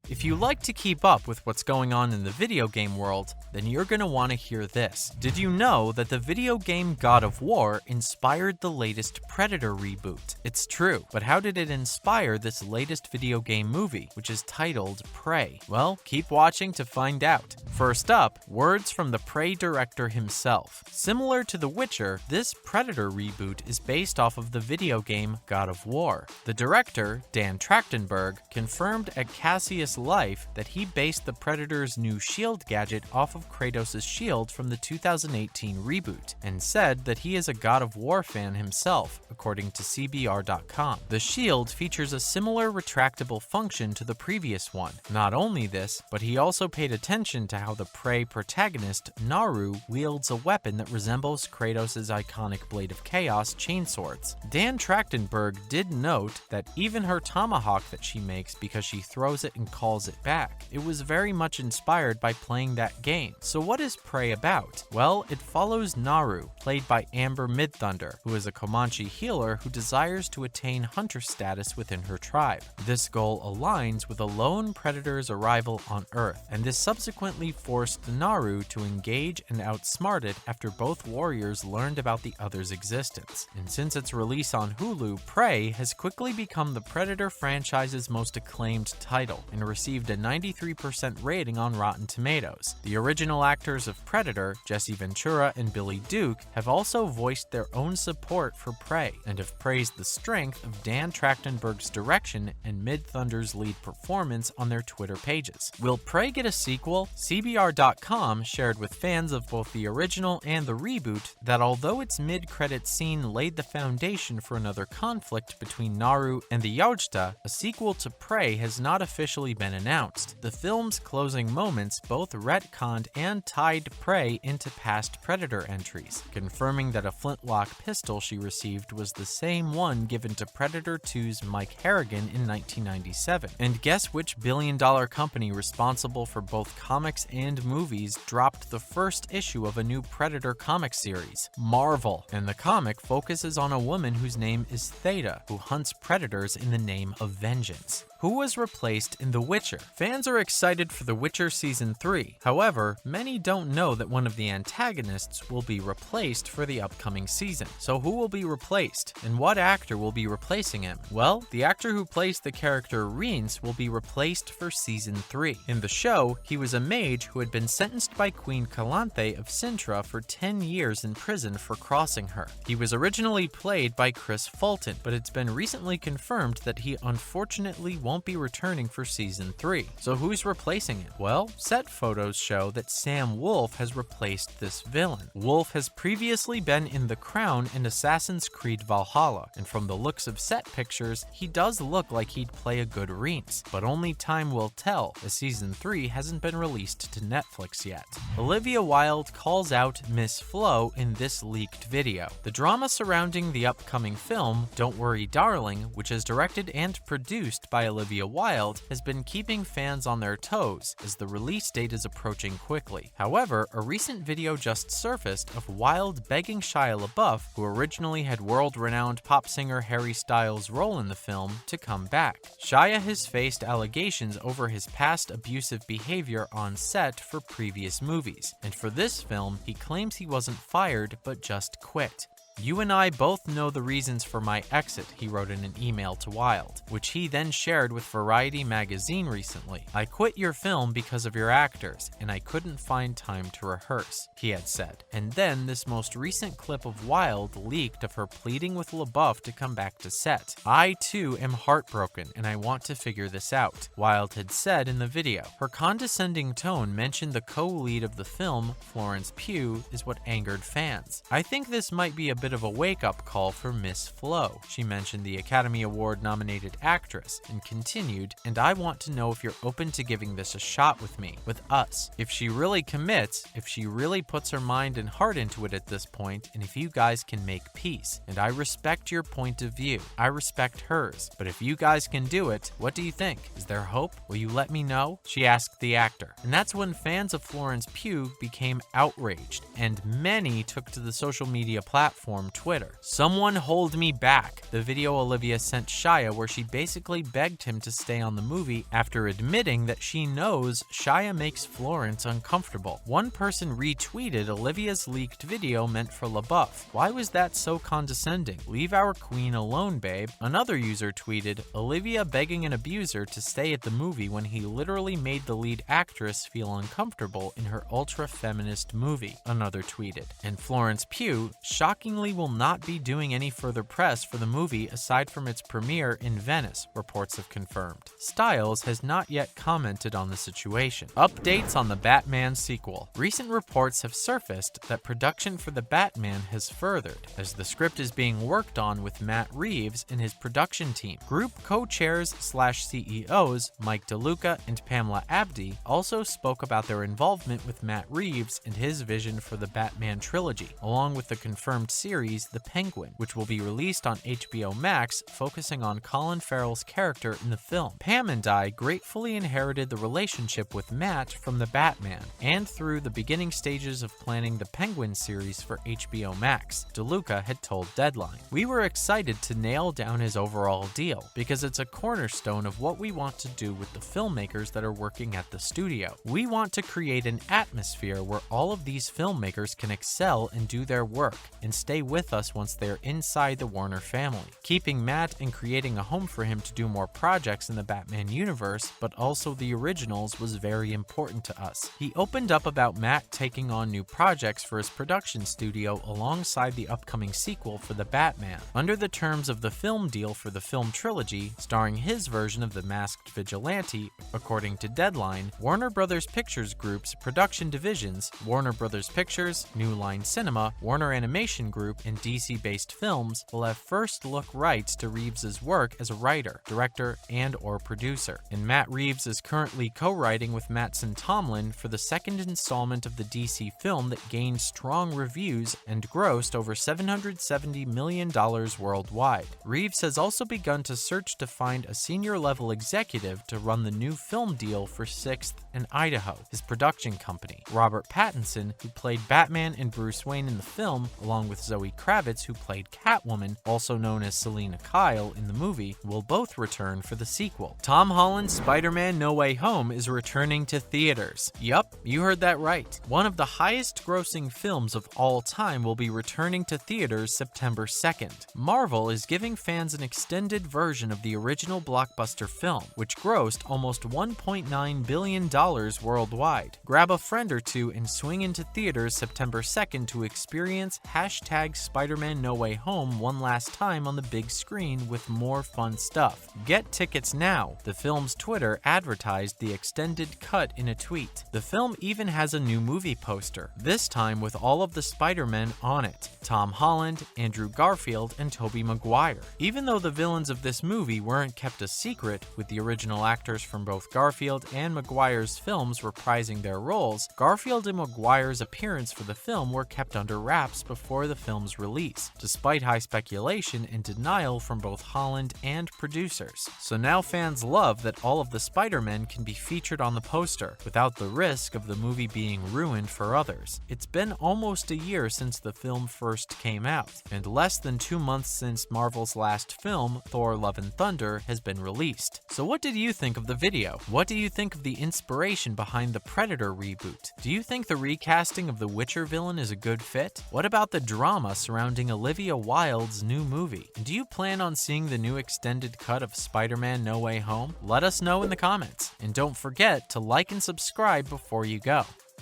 If you like to keep up with what's going on in the video game world, then you're gonna want to hear this. Did you know that the video game God of War inspired the latest Predator reboot? It's true, but how did it inspire this latest video game movie, which is titled Prey? Well, keep watching to find out. First up, words from the Prey director himself. Similar to The Witcher, this Predator reboot is based off of the video game God of War. The director, Dan Tractenberg, confirmed at CassiusLife that he based the Predator's new shield gadget off of Kratos' shield from the 2018 reboot, and said that he is a God of War fan himself, according to CBR.com. The shield features a similar retractable function to the previous one. Not only this, but he also paid attention to how the Prey protagonist, Naru, wields a weapon that resembles Kratos' iconic Blade of Chaos chainswords. Dan Tractenberg did note that even her Tomahawk that she makes because she throws it and calls it back, it was very much inspired by playing that game. So what is Prey about? Well, it follows Naru, played by Amber Midthunder, who is a Comanche healer who desires to attain hunter status within her tribe. This goal aligns with a lone predator's arrival on Earth, and this subsequently forced Naru to engage and outsmart it after both warriors learned about the other's existence. And since its release on Hulu, Prey has quickly become the Predator franchise's most acclaimed title, and received a 93% rating on Rotten Tomatoes. The original actors of Predator, Jesse Ventura and Billy Duke, have also voiced their own support for Prey, and have praised the strength of Dan Trachtenberg's direction and Midthunder's lead performance on their Twitter pages. Will Prey get a sequel? CBR.com shared with fans of both the original and the reboot that although its mid-credit scene laid the foundation for another conflict between Naru and the Yaujta, a sequel to Prey has not officially been announced. The film's closing moments both retconned and tied Prey into past Predator entries, confirming that a flintlock pistol she received was the same one given to Predator 2's Mike Harrigan in 1997. And guess which billion-dollar company responsible for both comics and movies dropped the first issue of a new Predator comic series? Marvel. And the comic focuses on a woman whose name is Theta, who hunts predators in the name of vengeance. Who was replaced in The Witcher? Fans are excited for The Witcher Season 3. However, many don't know that one of the antagonists will be replaced for the upcoming season. So who will be replaced? And what actor will be replacing him? Well, the actor who plays the character Rhys will be replaced for Season 3. In the show, he was a mage who had been sentenced by Queen Calanthe of Sintra for 10 years in prison for crossing her. He was originally played by Chris Fulton, but it's been recently confirmed that he unfortunately won't be returning for Season 3. So who's replacing him? Well, set photos show that Sam Wolf has replaced this villain. Wolf has previously been in The Crown and Assassin's Creed Valhalla, and from the looks of set pictures, he does look like he'd play a good Rhys, but only time will tell, as Season 3 hasn't been released to Netflix yet. Olivia Wilde calls out Miss Flo in this leaked video. The drama surrounding the upcoming film, Don't Worry Darling, which is directed and produced by Olivia Wilde, has been keeping fans on their toes as the release date is approaching quickly. However, a recent video just surfaced of Wilde begging Shia LaBeouf, who originally had world-renowned pop singer Harry Styles' role in the film, to come back. Shia has faced allegations over his past abusive behavior on set for previous movies, and for this film, he claims he wasn't fired but just quit. You and I both know the reasons for my exit, he wrote in an email to Wilde, which he then shared with Variety magazine recently. I quit your film because of your actors, and I couldn't find time to rehearse, he had said. And then this most recent clip of Wilde leaked of her pleading with LaBeouf to come back to set. I too am heartbroken, and I want to figure this out, Wilde had said in the video. Her condescending tone mentioned the co-lead of the film, Florence Pugh, is what angered fans. I think this might be a bit of a wake-up call for Miss Flo. She mentioned the Academy Award-nominated actress and continued, and I want to know if you're open to giving this a shot with me, with us. If she really commits, if she really puts her mind and heart into it at this point, and if you guys can make peace. And I respect your point of view. I respect hers. But if you guys can do it, what do you think? Is there hope? Will you let me know? She asked the actor. And that's when fans of Florence Pugh became outraged, and many took to the social media platform platform Twitter. "Someone hold me back," the video Olivia sent Shia, where she basically begged him to stay on the movie after admitting that she knows Shia makes Florence uncomfortable. One person retweeted Olivia's leaked video meant for LaBeouf. "Why was that so condescending? Leave our queen alone, babe." Another user tweeted, "Olivia begging an abuser to stay at the movie when he literally made the lead actress feel uncomfortable in her ultra-feminist movie," another tweeted. And Florence Pugh shockingly will not be doing any further press for the movie aside from its premiere in Venice, reports have confirmed. Styles has not yet commented on the situation. Updates on the Batman sequel. Recent reports have surfaced that production for the Batman has furthered, as the script is being worked on with Matt Reeves and his production team. Group co-chairs/CEOs Mike DeLuca and Pamela Abdy also spoke about their involvement with Matt Reeves and his vision for the Batman trilogy, along with the confirmed series The Penguin, which will be released on HBO Max, focusing on Colin Farrell's character in the film. Pam and I gratefully inherited the relationship with Matt from the Batman, and through the beginning stages of planning the Penguin series for HBO Max, DeLuca had told Deadline. "We were excited to nail down his overall deal, because it's a cornerstone of what we want to do with the filmmakers that are working at the studio. We want to create an atmosphere where all of these filmmakers can excel and do their work, and stay with us once they're inside the Warner family. Keeping Matt and creating a home for him to do more projects in the Batman universe, but also the originals, was very important to us." He opened up about Matt taking on new projects for his production studio alongside the upcoming sequel for the Batman. Under the terms of the film deal for the film trilogy, starring his version of the Masked Vigilante, according to Deadline, Warner Bros. Pictures Group's production divisions, Warner Bros. Pictures, New Line Cinema, Warner Animation Group, and DC-based films, will have first-look rights to Reeves' work as a writer, director, and/or producer. And Matt Reeves is currently co-writing with Mattson Tomlin for the second installment of the DC film that gained strong reviews and grossed over $770 million worldwide. Reeves has also begun to search to find a senior-level executive to run the new film deal for Sixth and Idaho, his production company. Robert Pattinson, who played Batman and Bruce Wayne in the film, along with Zoe Kravitz, who played Catwoman, also known as Selena Kyle in the movie, will both return for the sequel. Tom Holland's Spider-Man No Way Home is returning to theaters. Yup, you heard that right. One of the highest-grossing films of all time will be returning to theaters September 2nd. Marvel is giving fans an extended version of the original blockbuster film, which grossed almost $1.9 billion worldwide. Grab a friend or two and swing into theaters September 2nd to experience #Spider-Man No Way Home one last time on the big screen with more fun stuff. Get tickets now. The film's Twitter advertised the extended cut in a tweet. The film even has a new movie poster, this time with all of the Spider-Men on it: Tom Holland, Andrew Garfield, and Tobey Maguire. Even though the villains of this movie weren't kept a secret, with the original actors from both Garfield and Maguire's films reprising their roles, Garfield and Maguire's appearance for the film were kept under wraps before the film's release, despite high speculation and denial from both Holland and producers. So now fans love that all of the Spider-Men can be featured on the poster, without the risk of the movie being ruined for others. It's been almost a year since the film first came out, and less than 2 months since Marvel's last film, Thor: Love and Thunder, has been released. So what did you think of the video? What do you think of the inspiration behind the Predator reboot? Do you think the recasting of the Witcher villain is a good fit? What about the drama surrounding Olivia Wilde's new movie? And do you plan on seeing the new extended cut of Spider-Man No Way Home? Let us know in the comments. And don't forget to like and subscribe before you go.